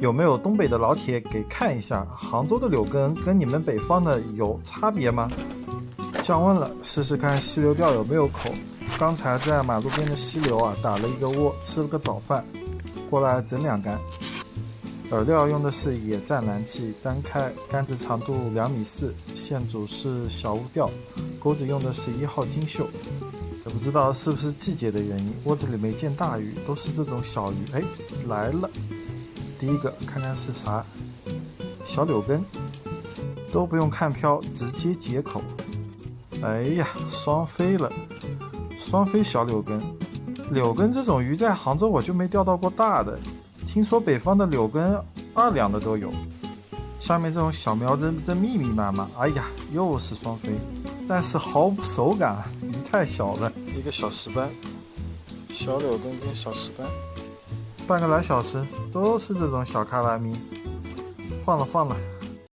有没有东北的老铁给看一下，杭州的柳根跟你们北方的有差别吗？降温了，试试看溪流钓有没有口。刚才在马路边的溪流啊，打了一个窝，吃了个早饭，过来整2杆。饵料用的是野战蓝气，单开，杆子长度2.4米，线组是小乌钓，钩子用的是1号金秀。也不知道是不是季节的原因，窝子里没见大鱼，都是这种小鱼。哎，来了！第一个看看是啥，小柳根，都不用看漂，直接解口。哎呀，双飞了，双飞小柳根。柳根这种鱼在杭州我就没钓到过大的，听说北方的柳根2两的都有。下面这种小苗真密密麻麻，哎呀，又是双飞，但是毫无手感，鱼太小了。一个小石斑，小柳根跟小石斑，半个来小时都是这种小卡拉咪，放了。